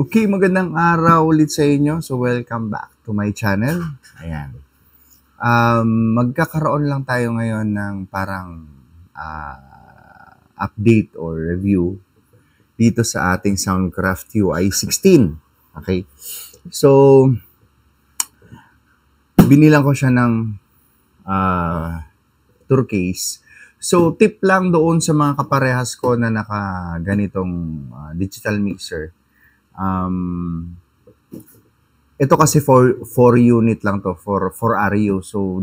Okay, magandang araw ulit sa inyo. So, welcome back to my channel. Ayan. Magkakaroon lang tayo ngayon ng parang update or review dito sa ating Soundcraft UI 16. Okay? So, binilang ko siya ng tour case. So, tip lang doon sa mga kaparehas ko na naka ganitong digital mixer. Ito kasi 4 unit lang to, for RU. So,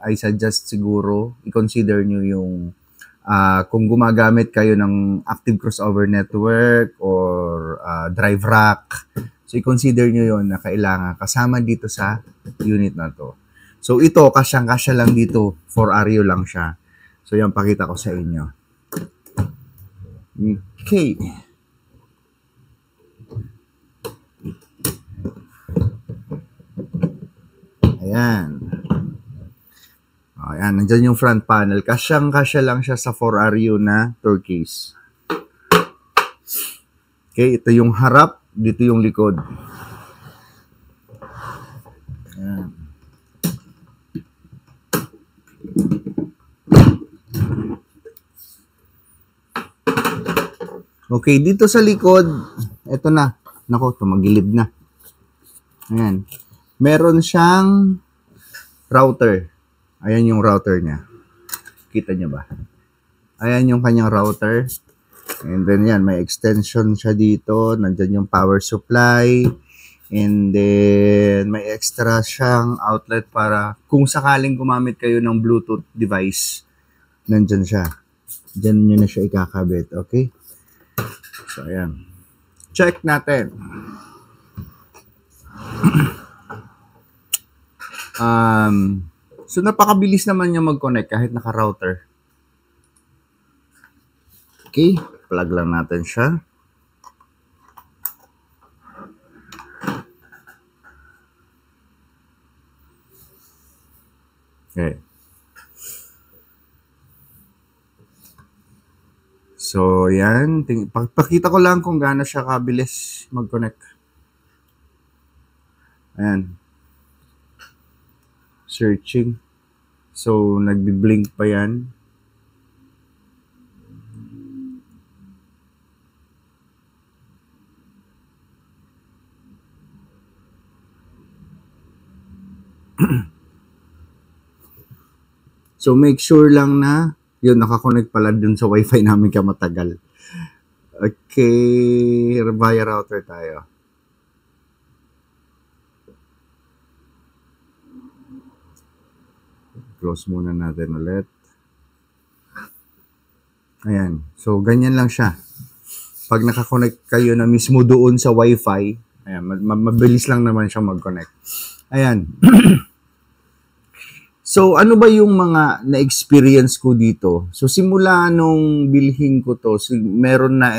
I suggest siguro, i-consider nyo yung kung gumagamit kayo ng active crossover network or drive rack. So, i-consider nyo yun na kailangan kasama dito sa unit na to. So, ito, kasyang-kasya lang dito, 4 RU lang siya. So, yan, pakita ko sa inyo. Okay. Ayan. Ayan, nandyan yung front panel. Kasyang-kasya lang siya sa 4RU na tour case. Okay, ito yung harap, dito yung likod. Ayan. Okay, dito sa likod, ito na. Nako, tumagilid na. Ayan. Meron siyang router. Ayan yung router niya. Kita niyo ba? Ayan yung kanyang router. And then yan, may extension siya dito. Nandyan yung power supply. And then may extra siyang outlet para kung sakaling gumamit kayo ng Bluetooth device, nandyan siya. Diyan nyo na siya ikakabit. Okay? So, ayan. Check natin. So, napakabilis naman niya mag-connect kahit naka-router. Okay, plug lang natin siya. Okay. So, yan. Pakita ko lang kung gaano siya kabilis mag-connect. Ayan. Searching. So, nagbi-blink pa yan. So, make sure lang na yun, nakakonect pala dun sa wifi namin kamatagal. Okay, via router tayo. Close muna natin ulit. Ayan. So, ganyan lang siya. Pag nakakonect kayo na mismo doon sa wifi, ayan, mabilis lang naman siya mag-connect. Ayan. So, ano ba yung mga na-experience ko dito? So, simula nung bilhin ko to, meron na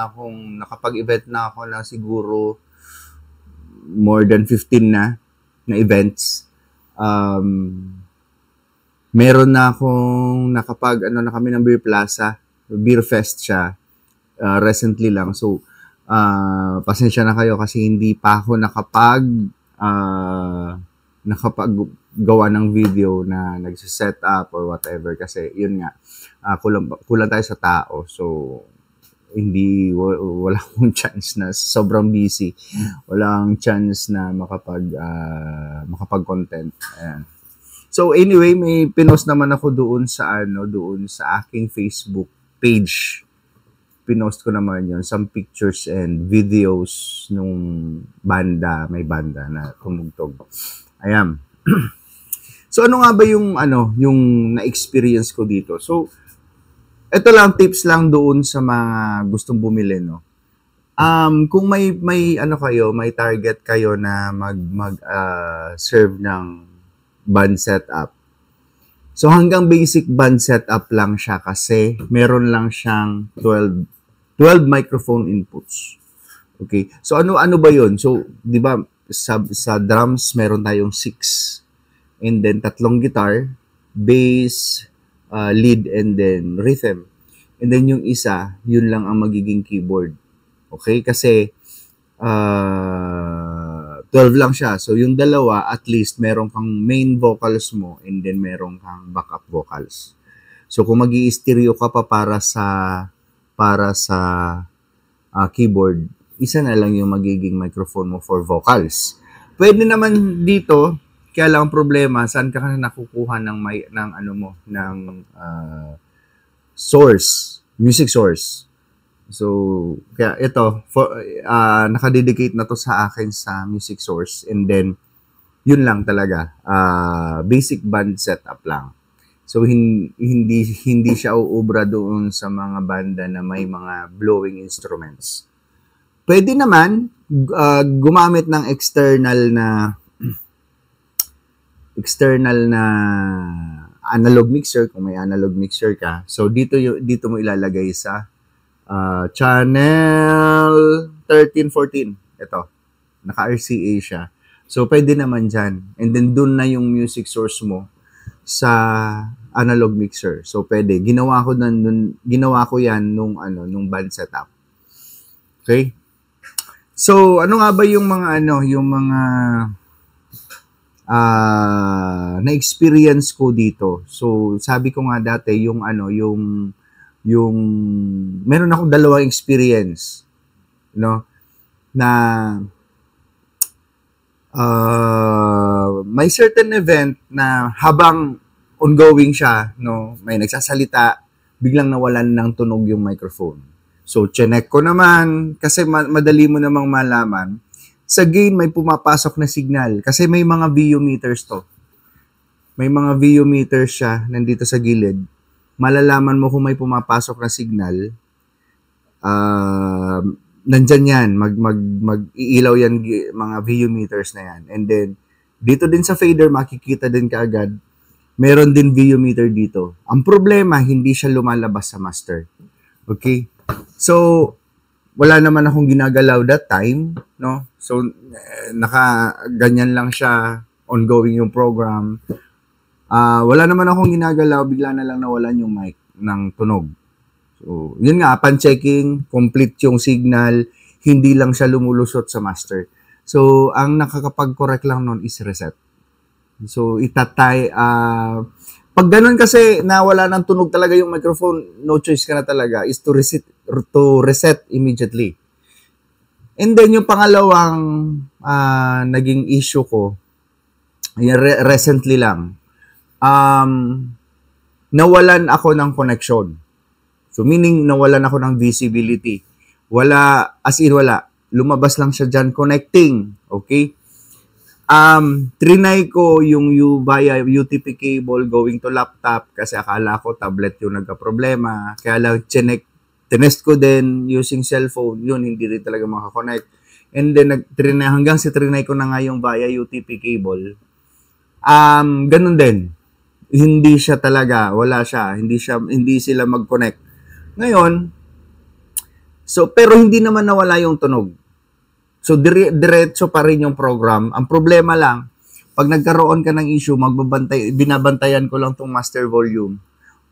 akong, nakapag-event na ako na siguro more than 15 na events. Meron na akong na kami ng Beer Plaza. Beer Fest siya. Recently lang. So, pasensya na kayo kasi hindi pa ako nakapaggawa ng video na nagsiset up or whatever. Kasi, yun nga, kulang tayo sa tao. So, wala akong chance na sobrang busy. Walang chance na makapag-content. Ayan. So anyway, may pinost naman ako doon sa aking Facebook page. Pinost ko naman yon, some pictures and videos nung may banda na tumugtog. Ayan. So ano nga ba yung na-experience ko dito? So ito lang, tips lang doon sa mga gustong bumili, no. Kung may target kayo na serve ng band setup. So hanggang basic band setup lang siya kasi meron lang siyang 12 microphone inputs. Okay? So ano ba 'yon? So 'di ba sa drums meron tayong 6. And then 3 guitar, bass, lead and then rhythm. And then yung isa, yun lang ang magiging keyboard. Okay? Kasi 12 lang siya. So, yung dalawa, at least, meron kang main vocals mo and then meron kang backup vocals. So, kung mag-i-stereo ka pa para sa keyboard, isa na lang yung magiging microphone mo for vocals. Pwede naman dito, kaya lang ang problema, saan ka nakukuha ng source, music source. So, kaya ito, nakadedicate na to sa akin sa music source, and then, yun lang talaga, basic band setup lang. So, hindi siya uubra doon sa mga banda na may mga blowing instruments. Pwede naman, gumamit ng external na analog mixer, kung may analog mixer ka. So, dito mo ilalagay sa channel 13, 14. Ito, naka-RCA siya. So, pwede naman dyan. And then, dun na yung music source mo sa analog mixer. So, pwede. Ginawa ko yan nung band setup. Okay? So, ano nga ba yung mga na-experience ko dito? So, sabi ko nga dati, yung meron akong dalawang experience, no? Na may certain event na habang ongoing siya, no, may nagsasalita, biglang nawalan ng tunog yung microphone. So, chinek ko naman, kasi madali mo namang malaman. Sa gain, may pumapasok na signal. Kasi may mga VU meters to. May mga VU meters siya, nandito sa gilid. Malalaman mo kung may pumapasok na signal. Nandyan yan. Mag-iilaw yan, mga VU meters na yan. And then, dito din sa fader, makikita din kaagad, meron din VU meter dito. Ang problema, hindi siya lumalabas sa master. Okay? So, wala naman akong ginagalaw that time, no? So, ganyan lang siya, ongoing yung program. Wala naman akong ginagalaw, bigla na lang nawalan yung mic ng tunog. So, yun nga, upon checking, complete yung signal, hindi lang siya lumulusot sa master. So, ang nakakapag-correct lang nun is reset. So, pag ganun kasi nawala ng tunog talaga yung microphone, no choice ka na talaga, is to reset immediately. And then, yung pangalawang naging issue ko, recently lang, nawalan ako ng connection. So, meaning, nawalan ako ng visibility. Wala. Lumabas lang siya dyan, connecting. Okay? Trinay ko yung via UTP cable going to laptop kasi akala ko tablet yung nagka-problema. Kaya lang, tinest ko din using cellphone. Yun, hindi rin talaga makakonect. And then, hanggang trinay ko na nga yung via UTP cable. Ganun din. Hindi siya talaga, wala siya. Hindi sila mag-connect. Ngayon, pero hindi naman nawala yung tunog. So, diretso pa rin yung program. Ang problema lang, pag nagkaroon ka ng issue, binabantayan ko lang tong master volume.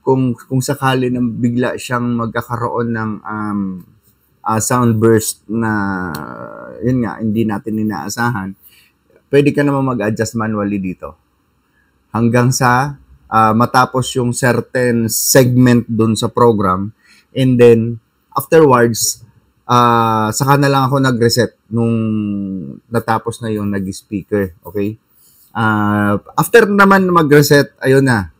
Kung sakali na bigla siyang magkakaroon ng sound burst na, yun nga, hindi natin inaasahan, pwede ka naman mag-adjust manually dito. Hanggang sa matapos yung certain segment dun sa program, and then, afterwards, saka na lang ako nag-reset nung natapos na yung nag-speaker. Okay? After naman mag-reset, ayun na.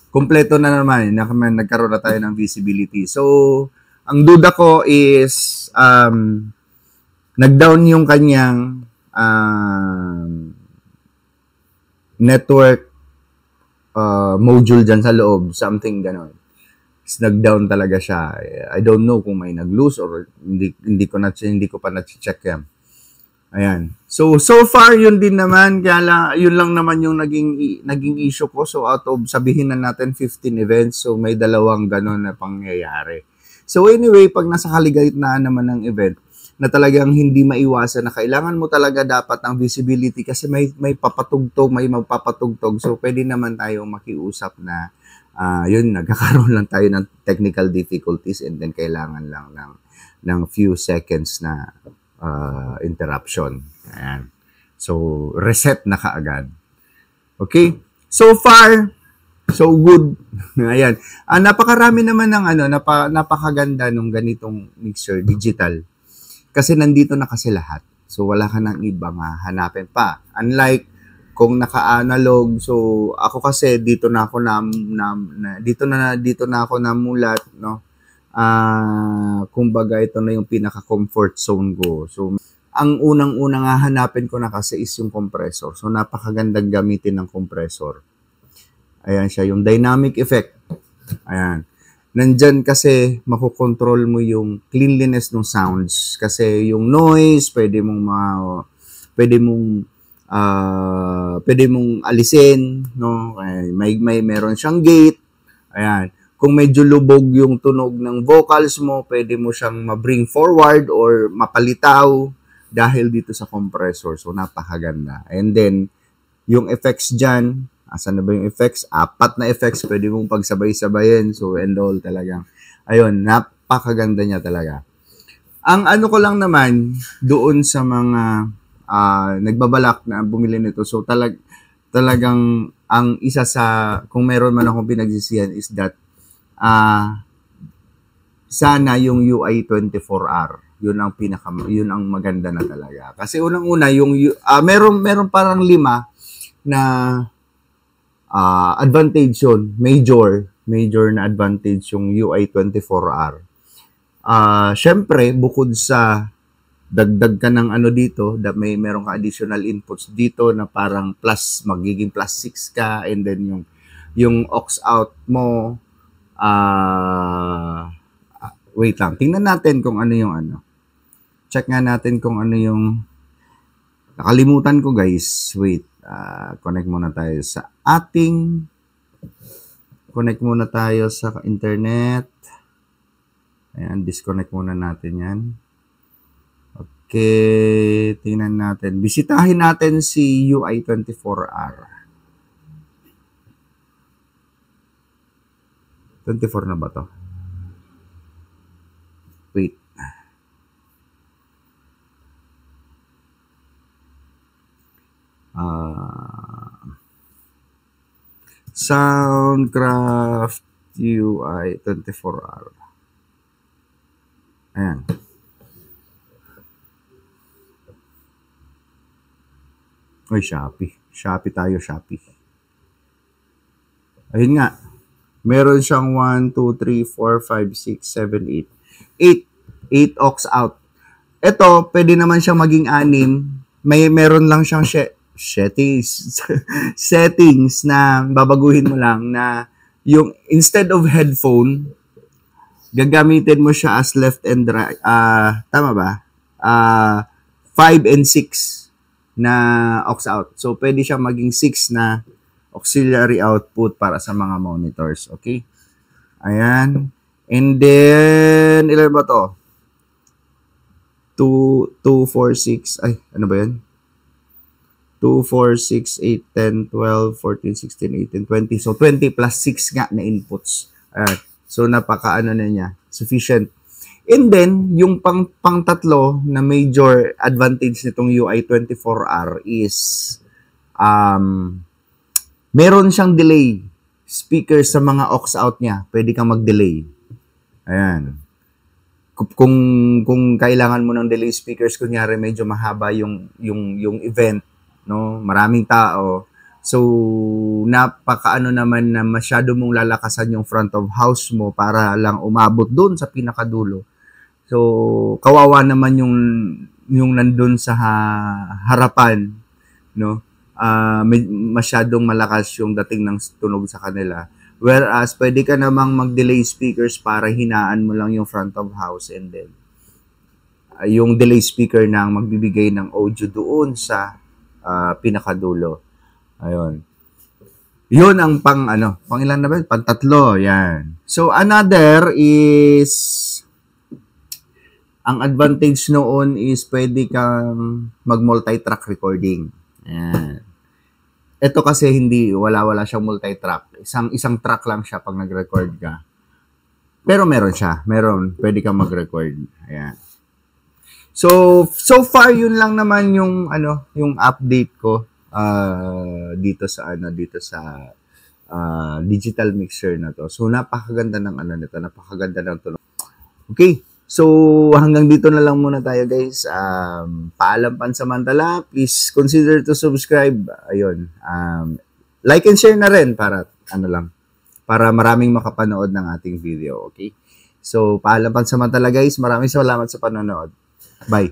Kompleto na naman. Nagkaroon na tayo ng visibility. So, ang duda ko is nag-down yung kanyang network module dyan sa loob. Something ganon. Nag-down talaga siya. I don't know kung may nag-lose or hindi ko pa na-check yan. Ayan. So far, yun din naman. Kaya lang, yun lang naman yung naging issue ko. So, out of, sabihin na natin 15 events, so may dalawang ganon na pangyayari. So, anyway, pag nasa kaligitnaan naman ng event, na talagang hindi maiwasan na kailangan mo talaga dapat ng visibility kasi may papatugtog, may magpapatugtog. So, pwede naman tayong makiusap na yun, nagkakaroon lang tayo ng technical difficulties and then kailangan lang ng few seconds na interruption. Ayan. So, reset na kaagad. Okay? So far, so good. Ayan. Napakarami naman ng napakaganda nung ganitong mixer digital. Kasi nandito na kasi lahat. So wala ka nang ibang hanapin pa. Unlike kung naka-analog, so ako kasi dito na ako dito na ako namulat, no. Kumbaga ito na yung pinaka-comfort zone ko. So ang unang-unang hahanapin ko na kasi is yung compressor. So napakagandang gamitin ng compressor. Ayan siya, yung dynamic effect. Ayan. Nandyan kasi makokontrol mo yung cleanliness ng sounds. Kasi yung noise, pwede mong alisin, no? Meron siyang gate. Ayan. Kung medyo lubog yung tunog ng vocals mo, pwede mo siyang ma-bring forward or mapalitaw dahil dito sa compressor. So, napakaganda. And then, yung effects dyan, asan na ba yung effects? 4 na effects, pwede mong pagsabay-sabayin. So, and all talagang. Ayun, napakaganda niya talaga. Ang ano ko lang naman, doon sa mga nagbabalak na bumili nito, so talagang ang isa sa, kung meron man akong pinagsisihan is that, sana yung UI 24R. Yun ang maganda na talaga. Kasi unang-una, meron parang 5 na advantage yun, major na advantage yung UI 24R. Syempre, bukod sa dagdag ka ng dito, meron ka additional inputs dito na parang magiging plus 6 ka, and then yung aux out mo, wait lang, tingnan natin kung ano yung check nga natin kung ano yung, nakalimutan ko guys, wait. Connect muna tayo sa internet. Ayan, disconnect muna natin yan. Okay, tingnan natin. Bisitahin natin si UI 24R. 24 na ba to? Wait. Soundcraft UI 24R. Ayan. Ay, Shopee. Shopee tayo, Shopee. Ayun nga. Meron siyang 1, 2, 3, 4, 5, 6, 7, 8. 8 aux out. Ito, pwede naman siyang maging 6. Meron lang siyang settings na babaguhin mo lang na yung instead of headphone, gagamitin mo siya as left and right. Tama ba? 5 and 6 na aux out. So, pwede siya maging 6 na auxiliary output para sa mga monitors. Okay? Ayan. And then, ilan ba to? 2, 4, 6. Ay, ano ba yan? 2, 4, 6, 8, 10, 12, 14, 16, 18, 20. So, 20 plus 6 nga na inputs. So, napaka-ano na niya. Sufficient. And then, yung pang-tatlo na major advantage nitong UI 24R is meron siyang delay. Speaker sa mga aux out niya. Pwede kang mag-delay. Ayan. Kung kailangan mo ng delay speakers, kunyari medyo mahaba yung event, no? Maraming tao. So, napakaano naman na masyado mong lalakasan yung front of house mo para lang umabot doon sa pinakadulo. So, kawawa naman yung nandun sa harapan, no? Masyadong malakas yung dating ng tunog sa kanila. Whereas, pwede ka namang mag-delay speakers para hinaan mo lang yung front of house, and then yung delay speaker na ang magbibigay ng audio doon sa pinakadulo. Ayun. Yun ang pang ilan na ba? Pang-tatlo, yan. So, another is, ang advantage noon is pwede kang mag-multi-track recording. Yan. Ito kasi wala siyang multi-track. Isang track lang siya pag nag-record ka. Pero meron siya. Pwede kang mag-record. Ayan. So far yun lang naman yung yung update ko dito sa digital mixer na to. So napakaganda ng nito, napakaganda ng tunog. Okay. So hanggang dito na lang muna tayo, guys. Paalam pansamantala. Please consider to subscribe. Ayun. Like and share na rin para para maraming makapanood ng ating video, okay? So paalam pansamantala, guys. Maraming salamat sa panonood. Bye.